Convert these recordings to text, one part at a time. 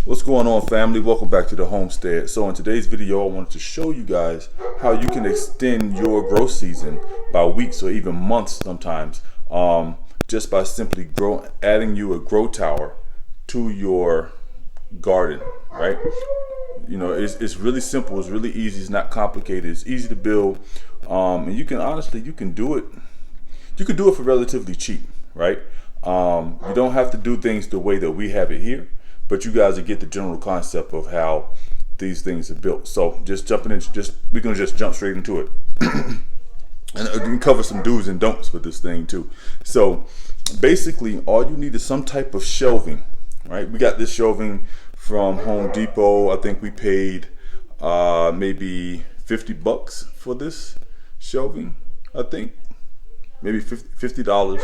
What's going on, family? Welcome back to the homestead. So in today's video, I wanted to show you guys how you can extend your growth season by weeks or even months sometimes, just by simply adding you a grow tower to your garden, right? You know, it's really simple, it's really easy, it's not complicated, it's easy to build, and you can do it for relatively cheap, right? You don't have to do things the way that we have it here, but you guys will get the general concept of how these things are built. So we're gonna just jump straight into it. And we can cover some do's and don'ts for this thing too. So basically all you need is some type of shelving, right? We got this shelving from Home Depot. I think we paid maybe $50 for this shelving. I think maybe $50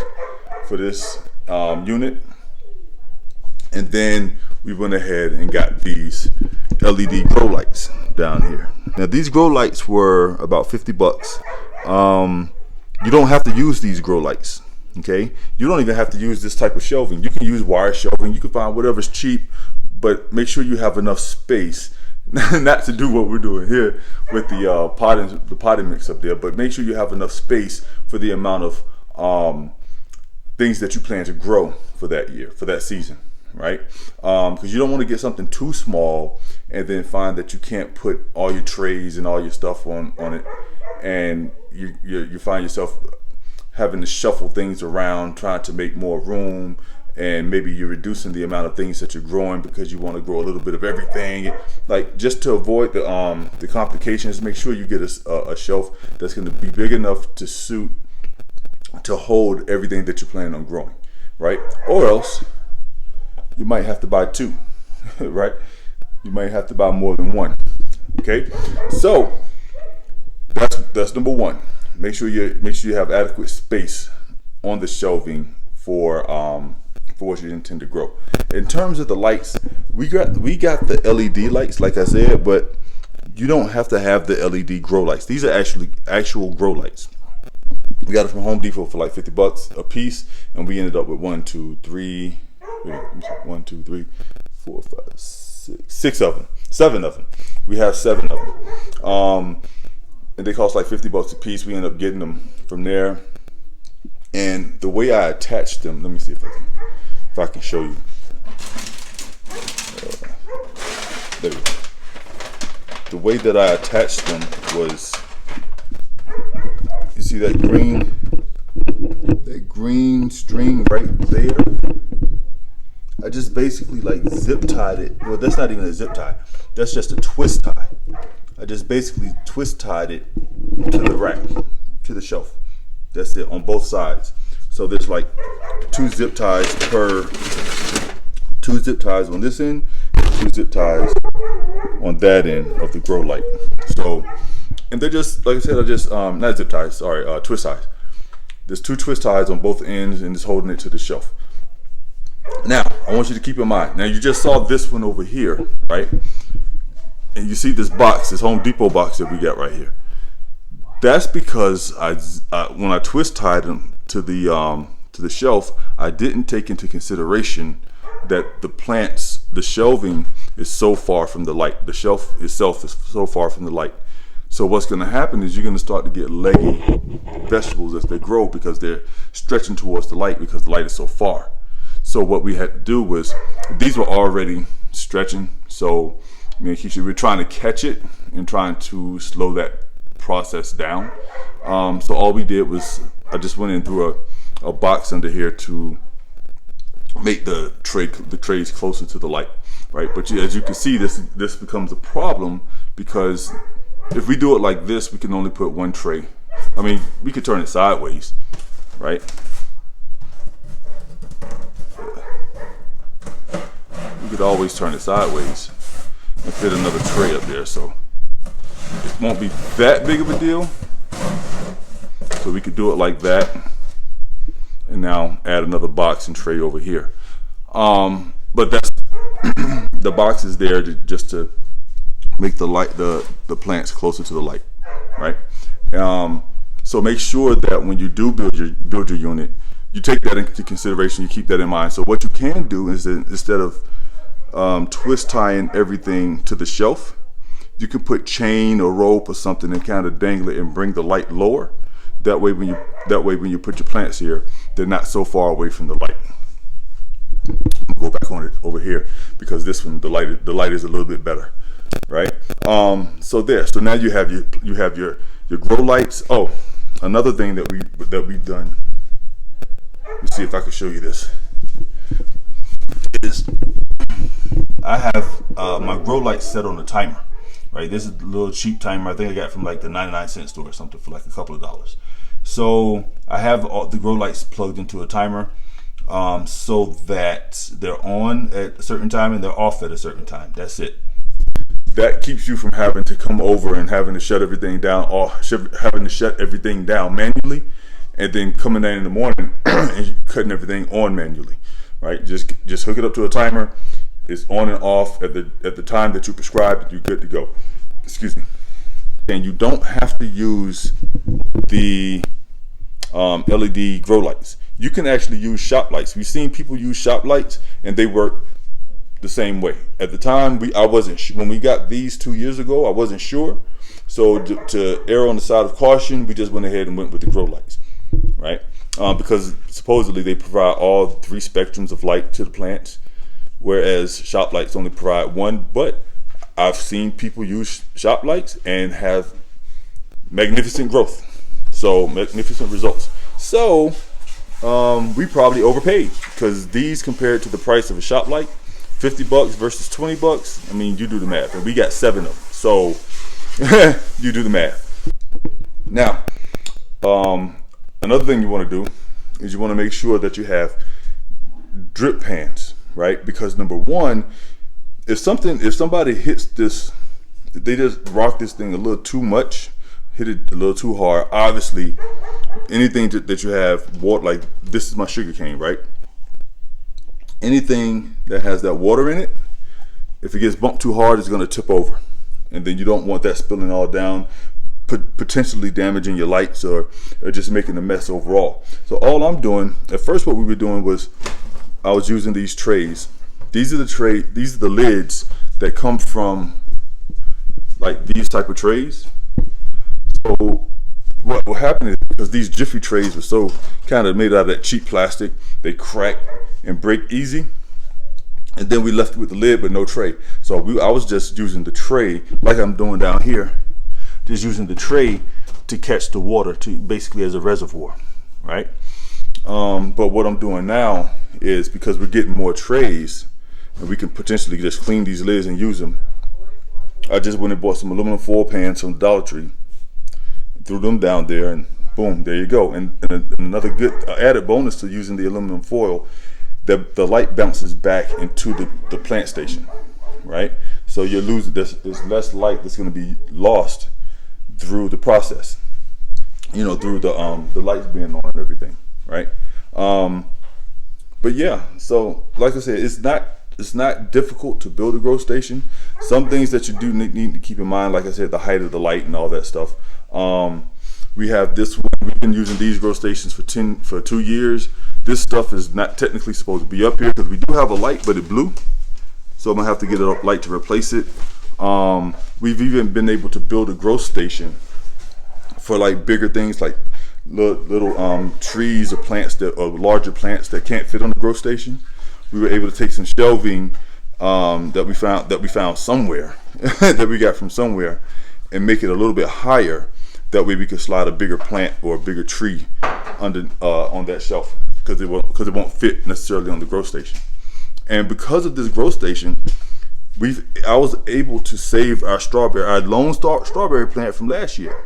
for this unit. And then we went ahead and got these LED grow lights down here. Now these grow lights were about $50. You don't have to use these grow lights, okay? You don't even have to use this type of shelving. You can use wire shelving. You can find whatever's cheap, but make sure you have enough space, not to do what we're doing here with the potting mix up there, but make sure you have enough space for the amount of things that you plan to grow for that year, for that season, right? Because you don't want to get something too small and then find that you can't put all your trays and all your stuff on it, and you find yourself having to shuffle things around, trying to make more room, and maybe you're reducing the amount of things that you're growing because you want to grow a little bit of everything. Like, just to avoid the complications, make sure you get a shelf that's going to be big enough to hold everything that you plan on growing, right? Or else you might have to buy two, right? You might have to buy more than one. Okay, so that's number one. Make sure you have adequate space on the shelving for what you intend to grow. In terms of the lights, we got the LED lights, like I said, but you don't have to have the LED grow lights. These are actual grow lights. We got it from Home Depot for like $50 a piece, and we ended up with 7 of them. We have 7 of them, and they cost like $50 a piece. We ended up getting them from there, and the way I attached them, let me see if I can show you. There we go. The way that I attached them was, you see that green string right there? I just basically like zip tied it. Well, that's not even a zip tie. That's just a twist tie. I just basically twist tied it to the rack, to the shelf. That's it, on both sides. So there's like two zip ties on this end, and 2 zip ties on that end of the grow light. So, and they're just, like I said, not zip ties, sorry, twist ties. There's 2 twist ties on both ends, and it's holding it to the shelf. Now, I want you to keep in mind, now you just saw this one over here, right? And you see this box, this Home Depot box that we got right here. That's because when I twist tied them to the shelf, I didn't take into consideration that the shelving is so far from the light. The shelf itself is so far from the light. So what's going to happen is you're going to start to get leggy vegetables as they grow because they're stretching towards the light because the light is so far. So what we had to do was, these were already stretching. So me and Keisha, we're trying to catch it and trying to slow that process down. So all we did was, I just went in through a box under here to make the trays closer to the light, right? But as you can see, this becomes a problem because if we do it like this, we can only put 1 tray. I mean, we could turn it sideways, right? We could always turn it sideways and fit another tray up there, so it won't be that big of a deal. So we could do it like that, and now add another box and tray over here. But that's the box is there just to make the plants closer to the light, right? So make sure that when you do build your unit, you take that into consideration. You keep that in mind. So what you can do is that instead of twist tying everything to the shelf. You can put chain or rope or something and kind of dangle it and bring the light lower. That way when you put your plants here, they're not so far away from the light. I'm gonna go back on it over here because this one the light is a little bit better, right? So now you have your grow lights. Oh, another thing that we've done. Let's see if I can show you this. Is I have my grow light set on a timer, right? This is a little cheap timer. I think I got from like the 99-cent store or something for like a couple of dollars. So I have all the grow lights plugged into a timer, so that they're on at a certain time and they're off at a certain time. That's it. That keeps you from having to come over and having to shut everything down, or having to shut everything down manually, and then coming in the morning and cutting everything on manually. Right? Just hook it up to a timer. It's on and off at the time that you prescribed. You're good to go. Excuse me. And you don't have to use the LED grow lights. You can actually use shop lights. We've seen people use shop lights and they work the same way. At the time, I wasn't when we got these 2 years ago. I wasn't sure. So to err on the side of caution, we just went ahead and went with the grow lights, right? Because supposedly they provide all 3 spectrums of light to the plants, whereas shop lights only provide one. But I've seen people use shop lights and have magnificent growth, so magnificent results. So we probably overpaid, because these, compared to the price of a shop light, $50 versus $20. I mean, you do the math, and we got 7 of them. So you do the math. Now, another thing you want to do is you want to make sure that you have drip pans, right? Because number one, if somebody hits this, they just rock this thing a little too much, hit it a little too hard. Obviously, anything that you have water, like this is my sugar cane, right? Anything that has that water in it, if it gets bumped too hard, it's going to tip over, and then you don't want that spilling all down, potentially damaging your lights or just making a mess overall. So all I'm doing, at first what we were doing was I was using these trays. These are the lids that come from like these type of trays. So what happened is, because these Jiffy trays were so kind of made out of that cheap plastic, they crack and break easy. And then we left it with the lid but no tray. So I was just using the tray like I'm doing down here, just using the tray to catch the water, to basically as a reservoir, right? But what I'm doing now is, because we're getting more trays and we can potentially just clean these lids and use them, I just went and bought some aluminum foil pans from Dollar Tree, threw them down there, and boom, there you go. And another good added bonus to using the aluminum foil, the light bounces back into the plant station, right? So you're losing, there's less light that's going to be lost through the process, through the lights being on and everything, right? But yeah, so like I said, it's not difficult to build a grow station. Some things that you do need to keep in mind, like I said, the height of the light and all that stuff. We have this one. We've been using these grow stations for 2 years. This stuff is not technically supposed to be up here because we do have a light, but it blew. So I'm gonna have to get a light to replace it. We've even been able to build a grow station for like bigger things, like little trees or plants or larger plants that can't fit on the grow station. We were able to take some shelving that we found somewhere that we got from somewhere, and make it a little bit higher. That way we could slide a bigger plant or a bigger tree under on that shelf, because it won't fit necessarily on the grow station. And because of this grow station, I was able to save our lone strawberry plant from last year,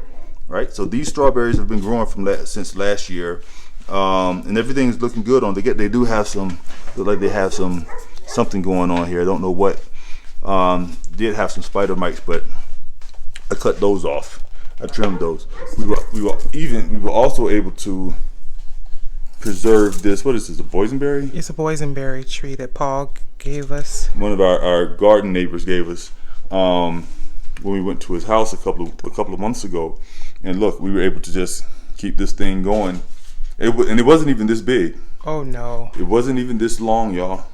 right? So these strawberries have been growing since last year, and everything's looking good on. They do have look like they have something going on here. I don't know what. Did have some spider mites, but I cut those off. I trimmed those. We were also able to preserve this. What is this? A boysenberry? It's a boysenberry tree that Paul gave us. One of our garden neighbors gave us when we went to his house a couple of months ago. And look, we were able to just keep this thing going. And it wasn't even this big. Oh no! It wasn't even this long, y'all.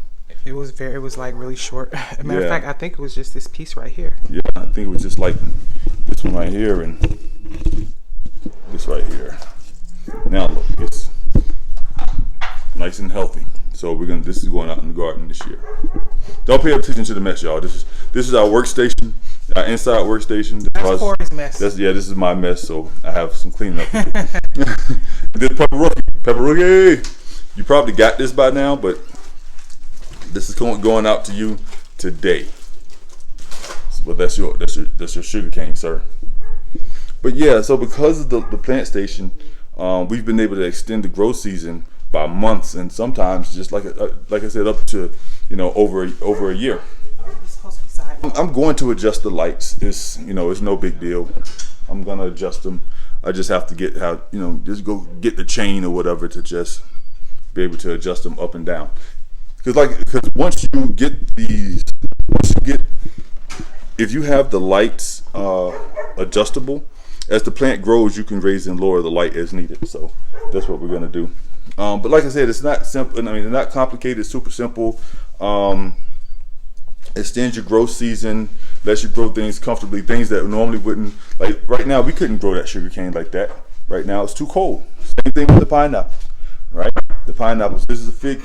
It was like really short. As a matter of Yeah. fact, I think it was just this piece right here. Yeah, I think it was just like this one right here and this right here. Now look, it's nice and healthy. So this is going out in the garden this year. Don't pay attention to the mess, y'all. This is our workstation, our inside workstation. That's Corey's mess. This is my mess, so I have some cleaning up to do. This Pepperookie, you probably got this by now, but this is going out to you today. But that's your sugar cane, sir. But yeah, so because of the plant station, we've been able to extend the growth season by months, and sometimes just like I said, up to over a year. It's supposed to be sideways. I'm going to adjust the lights. It's no big deal. I'm gonna adjust them. I just have to just go get the chain or whatever to just be able to adjust them up and down. Because once you get if you have the lights adjustable, as the plant grows, you can raise and lower the light as needed. So that's what we're gonna do. But like I said, it's not simple. I mean, it's not complicated. It's super simple. Extends your growth season, lets you grow things comfortably, things that normally wouldn't. Like right now, we couldn't grow that sugar cane like that. Right now, it's too cold. Same thing with the pineapple. Right, the pineapples. This is a fig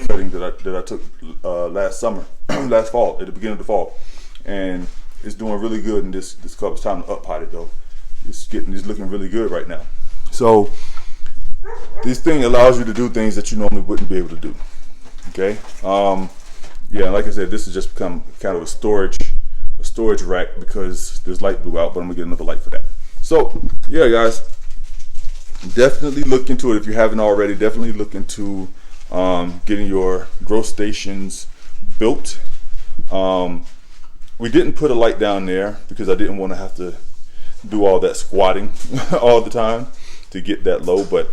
cutting that I took last summer, last fall, at the beginning of the fall, and it's doing really good in this cup. It's time to up pot it though. It's looking really good right now. So this thing allows you to do things that you normally wouldn't be able to do. Okay. Yeah, like I said, this has just become kind of a storage rack because there's light blew out, but I'm gonna get another light for that. So yeah, guys, definitely look into it if you haven't already. Definitely look into getting your growth stations built. We didn't put a light down there because I didn't want to have to do all that squatting all the time to get that low, but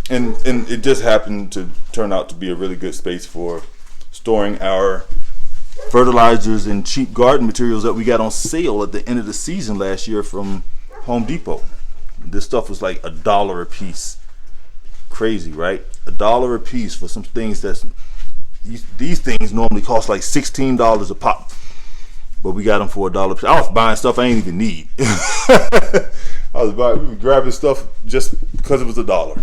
and it just happened to turn out to be a really good space for storing our fertilizers and cheap garden materials that we got on sale at the end of the season last year from Home Depot. This stuff was like $1 a piece. Crazy, right? $1 a piece for some things these things normally cost like $16 a pop, but we got them for $1 a piece. I was buying stuff I ain't even need. We were grabbing stuff just because it was $1.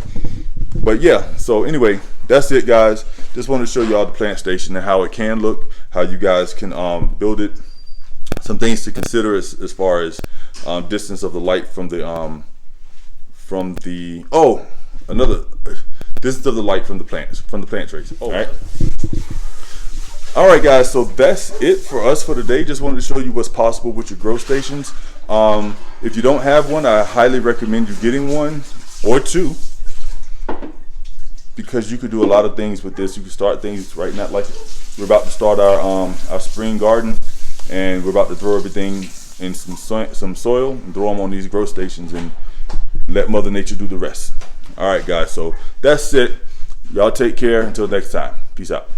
But yeah, so anyway, that's it, guys. Just wanted to show y'all the plant station and how it can look, how you guys can build it. Some things to consider as far as distance of the light from the distance of the light from the plant trays. All right, guys. So that's it for us for today. Just wanted to show you what's possible with your grow stations. If you don't have one, I highly recommend you getting one or two, because you could do a lot of things with this. You can start things right now, like we're about to start our spring garden, and we're about to throw everything in some soil and throw them on these grow stations and let Mother Nature do the rest. All right, guys. So that's it. Y'all take care until next time. Peace out.